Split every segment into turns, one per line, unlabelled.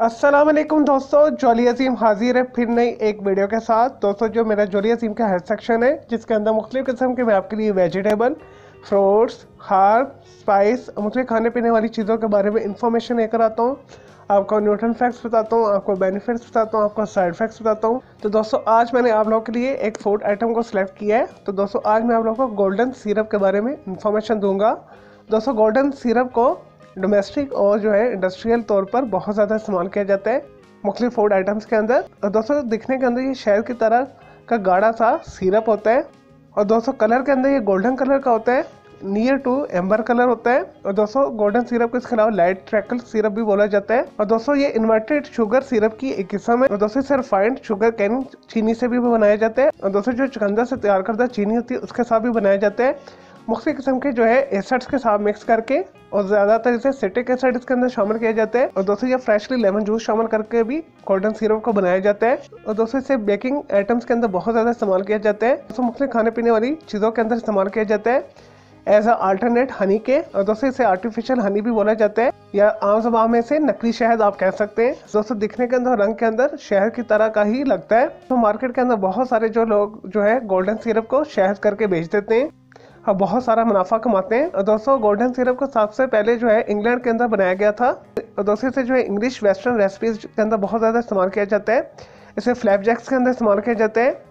अस्सलाम वालेकुम दोस्तों, जॉली अजीम हाजिर है फिर नई एक वीडियो के साथ। दोस्तों, जो मेरा जॉली अजीम का हेल्थ सेक्शन है जिसके अंदर मुख्तलिफ किस्म के मैं आपके लिए वेजिटेबल, फ्रूट्स, हर्ब, स्पाइस, मुख्तलिफ खाने पीने वाली चीज़ों के बारे में इंफॉर्मेशन लेकर आता हूँ। आपको न्यूट्रिशन फैक्ट्स बताता हूँ, आपको बेनिफिट्स बताता हूँ, आपको साइड इफेक्ट्स बताता हूँ। तो दोस्तों, आज मैंने आप लोगों के लिए एक फूड आइटम को सिलेक्ट किया है। तो दोस्तों, आज मैं आप लोगों को गोल्डन सिरप के बारे में इंफॉर्मेशन दूंगा। दोस्तों, गोल्डन सिरप को डोमेस्टिक और जो है इंडस्ट्रियल तौर पर बहुत ज़्यादा इस्तेमाल किया जाता है मुख्तलिफ फूड आइटम्स के अंदर। और दोस्तों, दिखने के अंदर ये शहद की तरह का गाढ़ा सा सिरप होता है। और दोस्तों, कलर के अंदर ये गोल्डन कलर का होता है, नियर टू एम्बर कलर होता है। और दोस्तों, गोल्डन सिरप को इसके अलावा लाइट ट्रैकल सिरप भी बोला जाता है। और दोस्तों, ये इन्वर्टेड शुगर सिरप की एक किस्म है। और दोस्तों, इसे रिफाइंड शुगर कैन चीनी से भी बनाया जाता है। और दोस्तों, जो चुकंदर से तैयार करता चीनी होती है उसके साथ भी बनाया जाता है। मुख्तलिफ किस्म के जो है एसिड्स के साथ मिक्स करके, और ज़्यादातर इसे सिट्रिक एसिड इसके अंदर शामिल किया जाता है। और दोस्तों, ये फ्रेशली लेमन जूस शामिल करके भी गोल्डन सिरप को बनाया जाता है। और दोस्तों, इसे बेकिंग आइटम्स के अंदर बहुत ज़्यादा इस्तेमाल किया जाता है। दोस्तों, मुख्तलिफ खाने पीने वाली चीज़ों के अंदर इस्तेमाल किया जाता है एज अ अल्टरनेट हनी के। और दोस्तों, इसे आर्टिफिशियल हनी भी बोला जाता है, या आम ज़बान में इसे नकली शहद आप कह सकते हैं। दोस्तों, दिखने के अंदर रंग के अंदर शहद की तरह का ही लगता है। तो मार्केट के अंदर बहुत सारे जो लोग जो है गोल्डन सिरप को शहद करके बेच देते हैं, हाँ, बहुत सारा मुनाफा कमाते हैं। और दोस्तों, गोल्डन सिरप को सबसे पहले जो है इंग्लैंड के अंदर बनाया गया था। और दोस्तों, इसे जो है इंग्लिश वेस्टर्न रेसिपीज के अंदर बहुत ज़्यादा इस्तेमाल किया जाता है। इसे फ्लैपजैक्स के अंदर इस्तेमाल किया जाता है।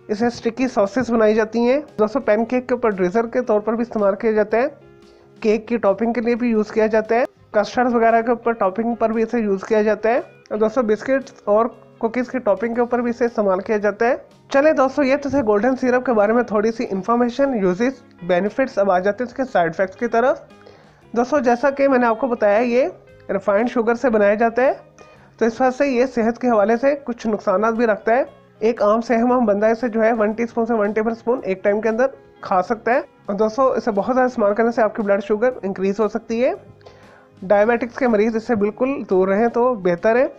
इसे स्टिकी सॉसेस बनाई जाती हैं। दोस्तों, पैनकेक के ऊपर ड्रिजर के तौर पर भी इस्तेमाल किया जाता है। केक की टॉपिंग के लिए भी यूज़ किया जाता है। कस्टर्ड वगैरह के ऊपर टॉपिंग पर भी इसे यूज़ किया जाता है। और दोस्तों, बिस्किट्स और कुकीज़ की टॉपिंग के ऊपर भी इसे इस्तेमाल किया जाता है। चले दोस्तों, ये तो थे गोल्डन सिरप के बारे में थोड़ी सी इन्फॉर्मेशन, यूजेस, बेनिफिट्स। अब आ जाते हैं इसके साइड इफेक्ट्स की तरफ। दोस्तों, जैसा कि मैंने आपको बताया, ये रिफाइंड शुगर से बनाया जाता है, तो इस वजह से ये सेहत के हवाले से कुछ नुकसान भी रखता है। एक आम सेहतमंद बंदा इसे जो है 1 टीस्पून से 1 टेबल स्पून एक टाइम के अंदर खा सकता है। और दोस्तों, इसे बहुत ज़्यादा इस्तेमाल करने से आपकी ब्लड शुगर इंक्रीज हो सकती है। डायबिटिक्स के मरीज इससे बिल्कुल दूर रहें तो बेहतर है।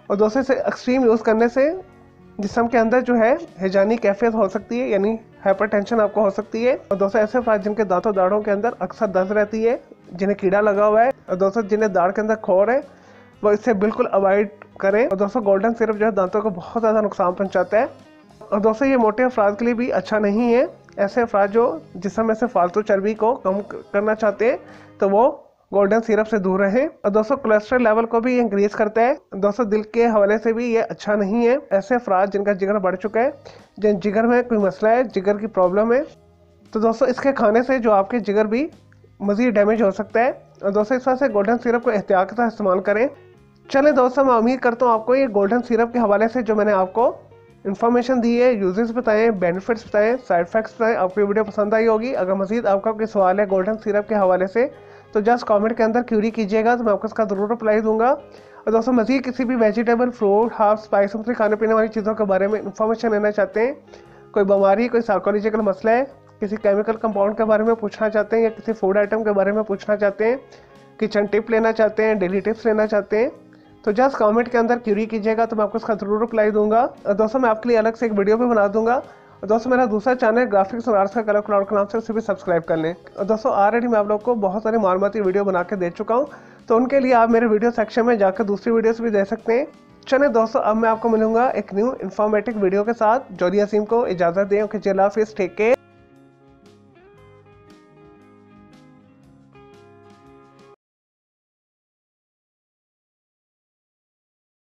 और दोस्तों, इसे एक्सट्रीम यूज़ करने से जिस्म के अंदर जो है हैजानी कैफियत हो सकती है, यानी हाइपरटेंशन आपको हो सकती है। और दोस्तों, ऐसे अफराद जिनके दांतों दाढ़ों के अंदर अक्सर दर्द रहती है, जिन्हें कीड़ा लगा हुआ है, और दोस्तों जिन्हें दाढ़ के अंदर खोर है, वो इससे बिल्कुल अवॉइड करें। और दोस्तों, गोल्डन सिरप जो है दांतों को बहुत ज़्यादा नुकसान पहुँचाता है। और दोस्तों, ये मोटे अफराद के लिए भी अच्छा नहीं है। ऐसे अफराद जो जिस्म में से फालतू चर्बी को कम करना चाहते हैं, तो वो गोल्डन सिरप से दूर रहें। और दोस्तों, कोलेस्ट्रॉल लेवल को भी इंक्रीज करता है। दोस्तों, दिल के हवाले से भी ये अच्छा नहीं है। ऐसे अफराद जिनका जिगर बढ़ चुका है, जिन जिगर में कोई मसला है, जिगर की प्रॉब्लम है, तो दोस्तों इसके खाने से जो आपके जिगर भी मज़ीद डैमेज हो सकता है। और दोस्तों, इस वजह से गोल्डन सिरप को एहतियात के साथ इस्तेमाल करें। चले दोस्तों, मैं उम्मीद करता हूँ आपको ये गोल्डन सिरप के हवाले से जो मैंने आपको इन्फॉर्मेशन दी है, यूजेस बताएं, बेनिफिट्स बताएं, साइड इफेक्ट्स बताएं, आपको ये वीडियो पसंद आई होगी। अगर मज़ीद आपका कोई सवाल है गोल्डन सिरप के हवाले से, तो जस्ट कमेंट के अंदर क्यूरी कीजिएगा, तो मैं आपको इसका ज़रूर रिप्लाई दूंगा। और दोस्तों, मज़ीद किसी भी वेजिटेबल, फ्रूट, हर्ब, स्पाइस, मुख्तलिफ खाने पीने वाली चीज़ों के बारे में इन्फॉर्मेशन लेना चाहते हैं, कोई बीमारी, कोई साइकोलॉजिकल मसला है, किसी केमिकल कंपाउंड के बारे में पूछना चाहते हैं, या किसी फूड आइटम के बारे में पूछना चाहते हैं, किचन टिप लेना चाहते हैं, डेली टिप्स लेना चाहते हैं, तो जस्ट कमेंट के अंदर क्यूरी कीजिएगा, तो मैं आपको इसका ज़रूर रिप्लाई दूंगा। और दोस्तों, मैं आपके लिए अलग से एक वीडियो भी बना दूंगा। और दोस्तों, मेरा दूसरा चैनल ग्राफिक्स और आर्ट्स का कलर क्लाउड के नाम से, उसे भी सब्सक्राइब कर लें। और दोस्तों, ऑलरेडी मैं आप लोग को बहुत सारी मालूमाती वीडियो बना के दे चुका हूँ, तो उनके लिए आप मेरे वीडियो सेक्शन में जाकर दूसरी वीडियोस भी दे सकते हैं। चलिए दोस्तों, अब मैं आपको मिलूंगा एक न्यू इन्फॉर्मेटिव वीडियो के साथ। जॉली अजीम को इजाज़त दें। ओके, अल्लाह हाफिज़, टेक केयर।